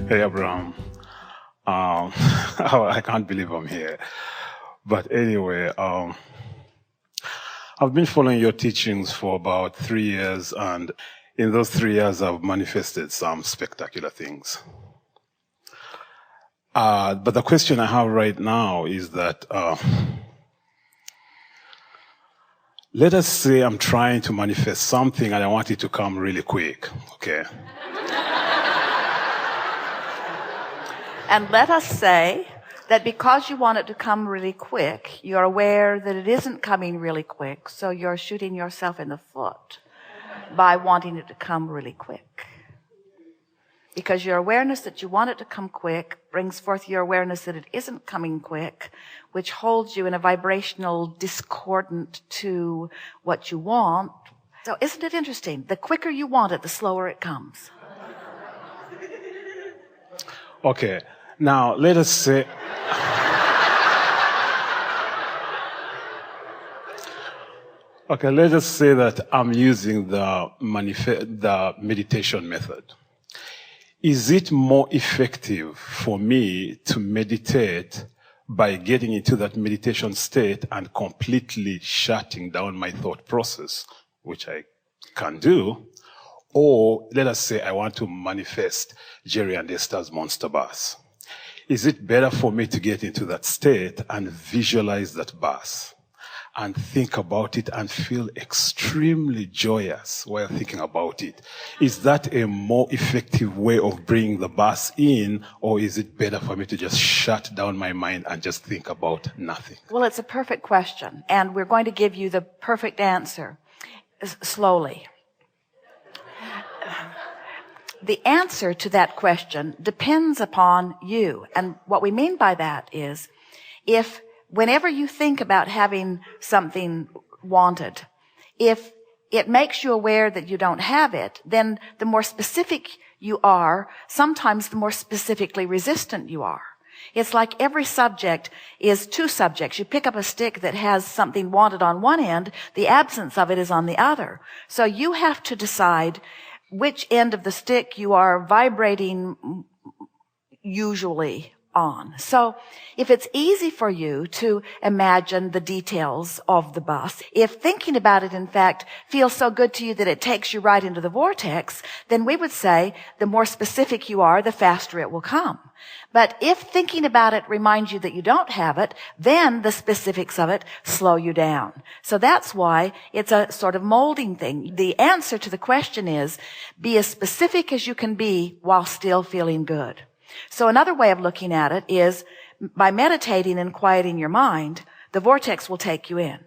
Hey, Abraham. I can't believe I'm here. But anyway, I've been following your teachings for about 3 years, and in those 3 years, I've manifested some spectacular things. But the question I have right now is that, let us say I'm trying to manifest something and I want it to come really quick, okay? And let us say that because you want it to come really quick, you're aware that it isn't coming really quick, so you're shooting yourself in the foot by wanting it to come really quick. Because your awareness that you want it to come quick brings forth your awareness that it isn't coming quick, which holds you in a vibrational discordant to what you want. So isn't it interesting? The quicker you want it, the slower it comes. Okay. Now, let us say... Okay, let us say that I'm using the meditation method. Is it more effective for me to meditate by getting into that meditation state and completely shutting down my thought process, which I can do? Or let us say I want to manifest Jerry and Esther's monster bus. Is it better for me to get into that state and visualize that bus and think about it and feel extremely joyous while thinking about it? Is that a more effective way of bringing the bus in, or is it better for me to just shut down my mind and just think about nothing? Well, it's a perfect question, and we're going to give you the perfect answer slowly. The answer to that question depends upon you. And what we mean by that is, if whenever you think about having something wanted, if it makes you aware that you don't have it, then the more specific you are, sometimes the more specifically resistant you are. It's like every subject is two subjects. You pick up a stick that has something wanted on one end, the absence of it is on the other. So you have to decide which end of the stick you are vibrating usually on. So if it's easy for you to imagine the details of the bus, if thinking about it, in fact, feels so good to you that it takes you right into the vortex, then we would say the more specific you are, the faster it will come. But if thinking about it reminds you that you don't have it, then the specifics of it slow you down. So that's why it's a sort of molding thing. The answer to the question is, be as specific as you can be while still feeling good. So another way of looking at it is, by meditating and quieting your mind, the vortex will take you in.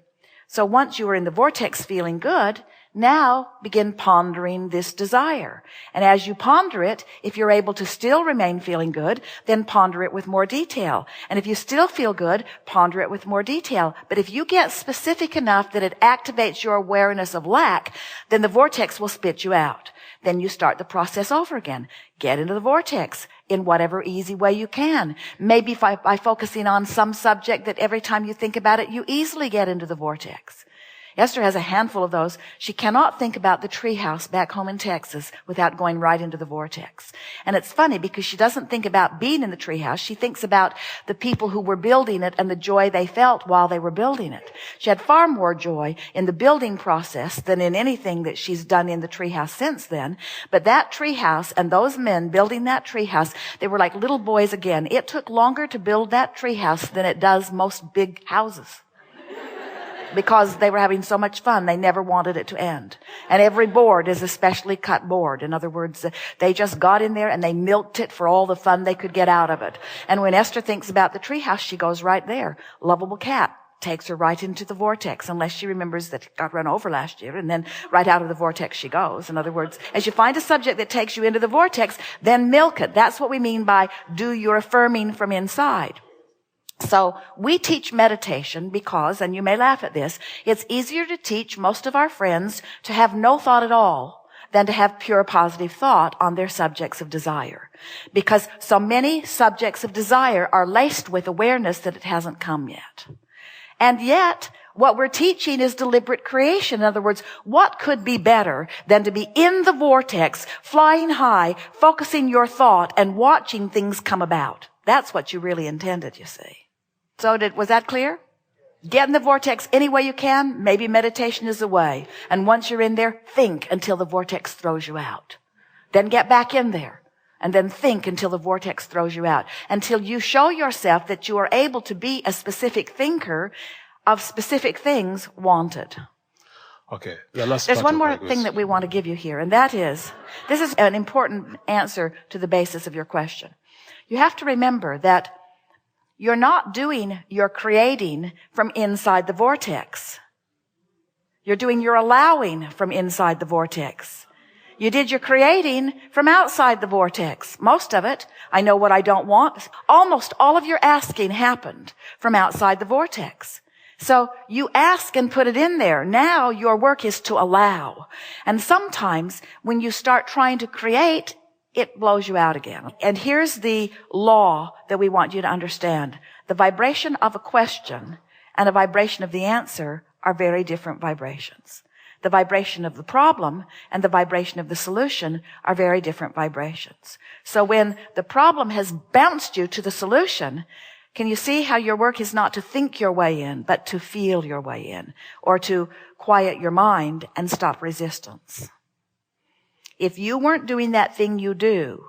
So once you are in the vortex feeling good, now begin pondering this desire. And as you ponder it, if you're able to still remain feeling good, then ponder it with more detail. And if you still feel good, ponder it with more detail. But if you get specific enough that it activates your awareness of lack, then the vortex will spit you out. Then you start the process over again. Get into the vortex in whatever easy way you can. Maybe by focusing on some subject that every time you think about it, you easily get into the vortex. Esther has a handful of those. She cannot think about the treehouse back home in Texas without going right into the vortex. And it's funny because she doesn't think about being in the treehouse. She thinks about the people who were building it and the joy they felt while they were building it. She had far more joy in the building process than in anything that she's done in the treehouse since then. But that treehouse and those men building that treehouse, they were like little boys again. It took longer to build that treehouse than it does most big houses. Because they were having so much fun, they never wanted it to end. And every board is a specially cut board. In other words, they just got in there and they milked it for all the fun they could get out of it. And when Esther thinks about the treehouse, she goes right there. Lovable cat takes her right into the vortex, unless she remembers that it got run over last year, and then right out of the vortex she goes. In other words, as you find a subject that takes you into the vortex, then milk it. That's what we mean by do your affirming from inside. So we teach meditation because, and you may laugh at this, it's easier to teach most of our friends to have no thought at all than to have pure positive thought on their subjects of desire. Because so many subjects of desire are laced with awareness that it hasn't come yet. And yet, What we're teaching is deliberate creation. In other words, what could be better than to be in the vortex, flying high, focusing your thought and watching things come about? That's what you really intended, you see. So was that clear? Get in the vortex any way you can. Maybe meditation is the way. And once you're in there, think until the vortex throws you out. Then get back in there. And then think until the vortex throws you out. Until you show yourself that you are able to be a specific thinker of specific things wanted. Okay. There's one more thing that we want to give you here, and that is, this is an important answer to the basis of your question. You have to remember that you're not doing your creating from inside the vortex. You're doing your allowing from inside the vortex. You did your creating from outside the vortex. Most of it, I know what I don't want. Almost all of your asking happened from outside the vortex. So you ask and put it in there. Now your work is to allow. And sometimes when you start trying to create, it blows you out again. And here's the law that we want you to understand. The vibration of a question and a vibration of the answer are very different vibrations. The vibration of the problem and the vibration of the solution are very different vibrations. So when the problem has bounced you to the solution, can you see how your work is not to think your way in, but to feel your way in, or to quiet your mind and stop resistance? If you weren't doing that thing you do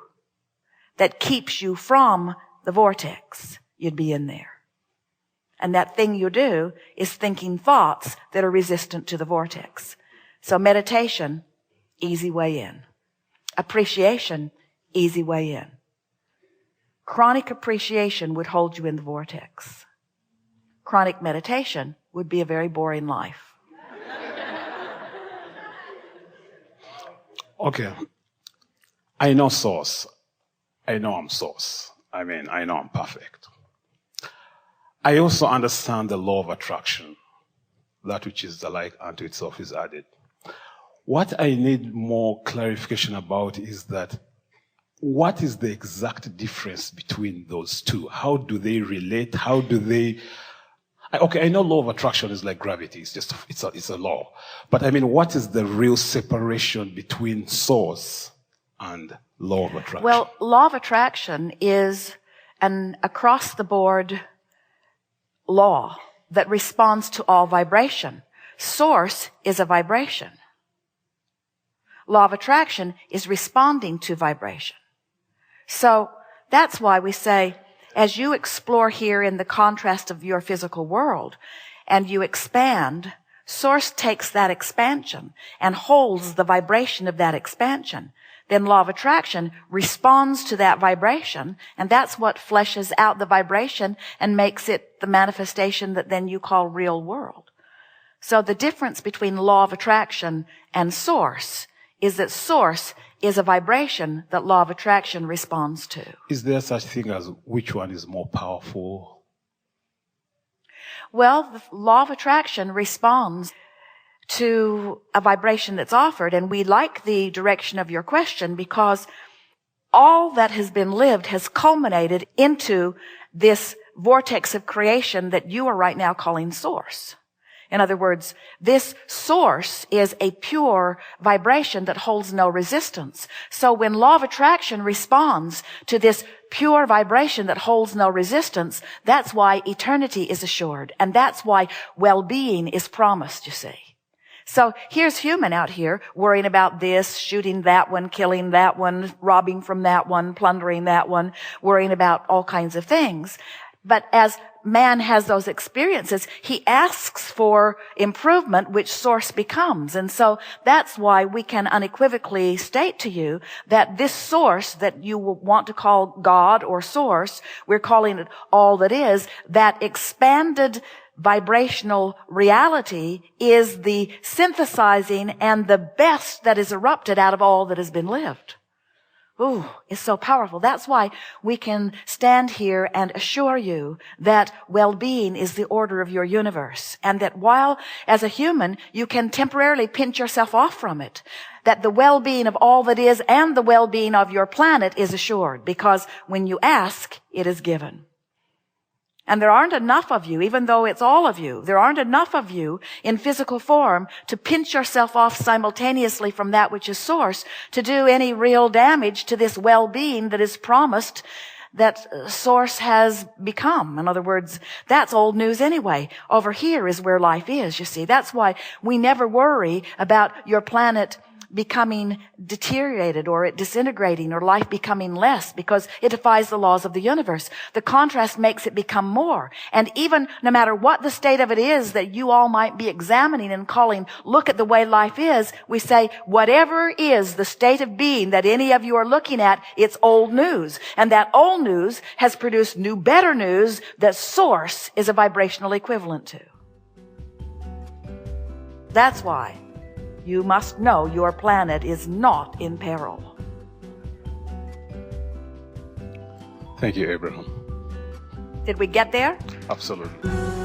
that keeps you from the vortex, you'd be in there. And that thing you do is thinking thoughts that are resistant to the vortex. So meditation, easy way in. Appreciation, easy way in. Chronic appreciation would hold you in the vortex. Chronic meditation would be a very boring life. Okay. I know source. I know I'm source. I mean, I know I'm perfect. I also understand the law of attraction. That which is alike unto itself is added. What I need more clarification about is that what is the exact difference between those two? How do they relate? How do they... Okay, I know law of attraction is like gravity. It's a law. But I mean, what is the real separation between source and law of attraction? Well, law of attraction is an across-the-board law that responds to all vibration. Source is a vibration. Law of attraction is responding to vibration. So that's why we say, as you explore here in the contrast of your physical world and you expand, source takes that expansion and holds the vibration of that expansion. Then law of attraction responds to that vibration, and that's what fleshes out the vibration and makes it the manifestation that then you call real world. So the difference between law of attraction and source is that source is a vibration that law of attraction responds to. Is there such thing as which one is more powerful? Well, the law of attraction responds to a vibration that's offered, and we like the direction of your question because all that has been lived has culminated into this vortex of creation that you are right now calling source. In other words, this source is a pure vibration that holds no resistance. So when law of attraction responds to this pure vibration that holds no resistance, that's why eternity is assured. And that's why well-being is promised, you see. So here's human out here worrying about this, shooting that one, killing that one, robbing from that one, plundering that one, worrying about all kinds of things. But as man has those experiences, he asks for improvement, which source becomes. And so that's why we can unequivocally state to you that this source that you want to call God or source, we're calling it all that is, that expanded vibrational reality is the synthesizing and the best that is erupted out of all that has been lived. Ooh, it's so powerful. That's why we can stand here and assure you that well-being is the order of your universe, and that while as a human you can temporarily pinch yourself off from it, that the well-being of all that is and the well-being of your planet is assured, because when you ask, it is given. And there aren't enough of you, even though it's all of you, there aren't enough of you in physical form to pinch yourself off simultaneously from that which is source to do any real damage to this well-being that is promised that source has become. In other words, that's old news anyway. Over here is where life is, you see. That's why we never worry about your planet becoming deteriorated or it disintegrating or life becoming less, because it defies the laws of the universe. The contrast makes it become more. And even no matter what the state of it is that you all might be examining and calling, look at the way life is, we say, whatever is the state of being that any of you are looking at, it's old news. And that old news has produced new, better news that source is a vibrational equivalent to. That's why you must know your planet is not in peril. Thank you, Abraham. Did we get there? Absolutely.